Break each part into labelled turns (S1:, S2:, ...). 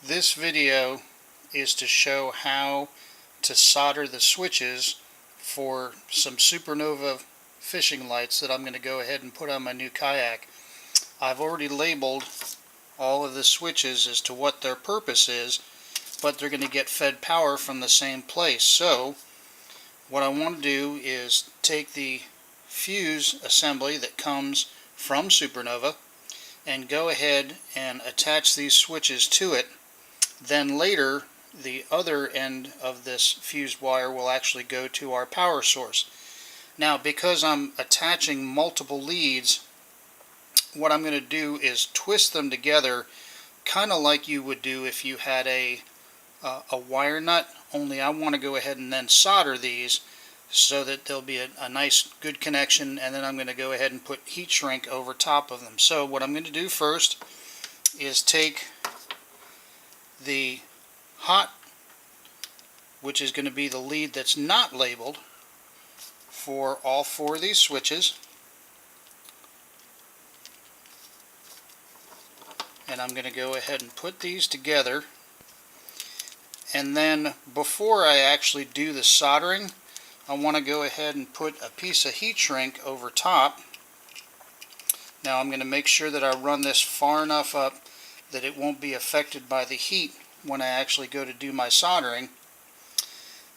S1: This video is to show how to solder the switches for some SuperNova fishing lights that I'm going to go ahead and put on my new kayak. I've already labeled all of the switches as to what their purpose is, but they're going to get fed power from the same place. So what I want to do is take the fuse assembly that comes from SuperNova and go ahead and attach these switches to it. Then later, the other end of this fused wire will actually go to our power source. Now, because I'm attaching multiple leads, what I'm going to do is twist them together, kind of like you would do if you had a wire nut, only I want to go ahead and then solder these so that there'll be a nice good connection, and then I'm going to go ahead and put heat shrink over top of them. So what I'm going to do first is take the hot, which is going to be the lead that's not labeled for all four of these switches, and I'm going to go ahead and put these together. And then before I actually do the soldering, I want to go ahead and put a piece of heat shrink over top. Now I'm going to make sure that I run this far enough up that it won't be affected by the heat when I actually go to do my soldering.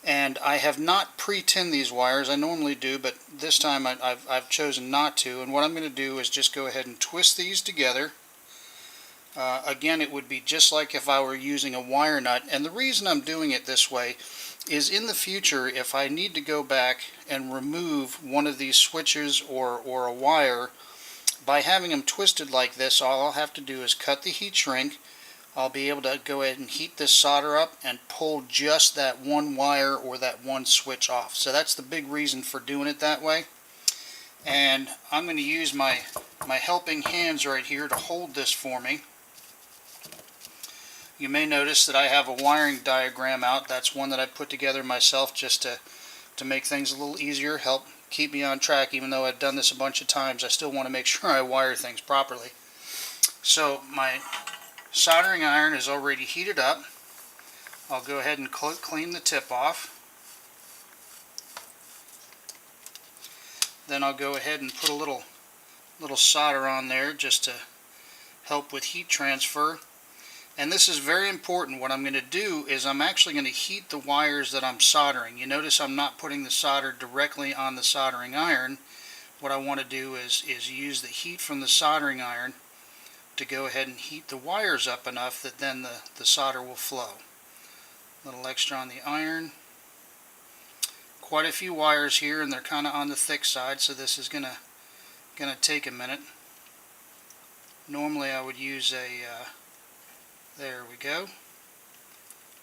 S1: And I have not pre-tinned these wires. I normally do, but this time I've chosen not to. And what I'm going to do is just go ahead and twist these together. Again, it would be just like if I were using a wire nut. And the reason I'm doing it this way is in the future, if I need to go back and remove one of these switches or a wire, by having them twisted like this, all I'll have to do is cut the heat shrink. I'll be able to go ahead and heat this solder up and pull just that one wire or that one switch off. So that's the big reason for doing it that way. And I'm going to use my helping hands right here to hold this for me. You may notice that I have a wiring diagram out. That's one that I put together myself just to make things a little easier, help keep me on track. Even though I've done this a bunch of times, I still want to make sure I wire things properly. So my soldering iron is already heated up. I'll go ahead and clean the tip off. Then I'll go ahead and put a little solder on there just to help with heat transfer. And this is very important. What I'm going to do is I'm actually going to heat the wires that I'm soldering. You notice I'm not putting the solder directly on the soldering iron. What I want to do is use the heat from the soldering iron to go ahead and heat the wires up enough that then the solder will flow. A little extra on the iron. Quite a few wires here, and they're kind of on the thick side, so this is gonna take a minute. Normally I would use a there we go.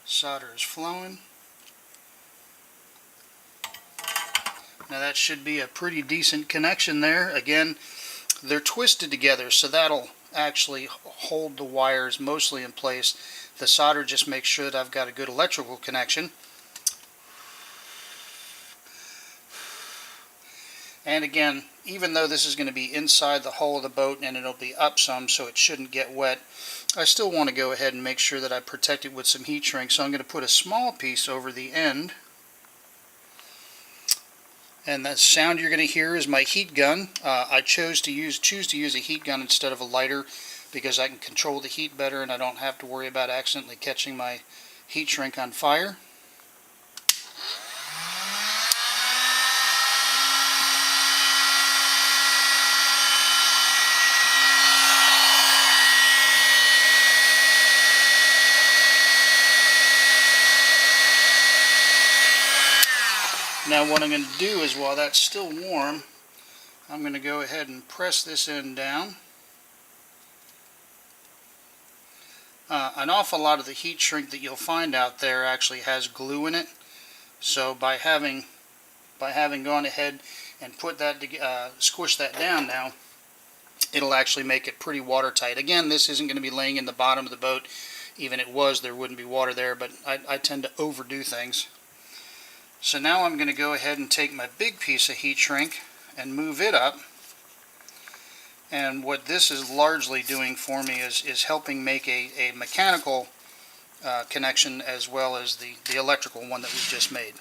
S1: Solder is flowing. Now that should be a pretty decent connection there. Again, they're twisted together, so that'll actually hold the wires mostly in place. The solder just makes sure that I've got a good electrical connection. And again, even though this is going to be inside the hull of the boat and it'll be up some so it shouldn't get wet, I still want to go ahead and make sure that I protect it with some heat shrink. So I'm going to put a small piece over the end. And the sound you're going to hear is my heat gun. I choose to use a heat gun instead of a lighter because I can control the heat better and I don't have to worry about accidentally catching my heat shrink on fire. Now what I'm going to do is, while that's still warm, I'm going to go ahead and press this end down. An awful lot of the heat shrink that you'll find out there actually has glue in it. So by having gone ahead and put that squish that down now, it'll actually make it pretty watertight. Again, this isn't going to be laying in the bottom of the boat. Even if it was, there wouldn't be water there, but I tend to overdo things. So now I'm going to go ahead and take my big piece of heat shrink and move it up. And what this is largely doing for me is helping make a mechanical connection as well as the electrical one that we've just made.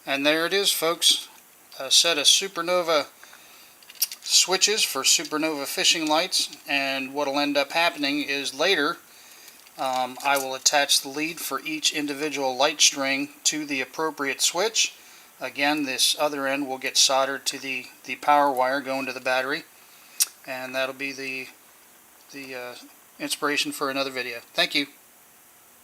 S1: And there it is, folks, a set of SuperNova switches for SuperNova fishing lights. And what will end up happening is later I will attach the lead for each individual light string to the appropriate switch. Again, this other end will get soldered to the power wire going to the battery, and that'll be the inspiration for another video. Thank you.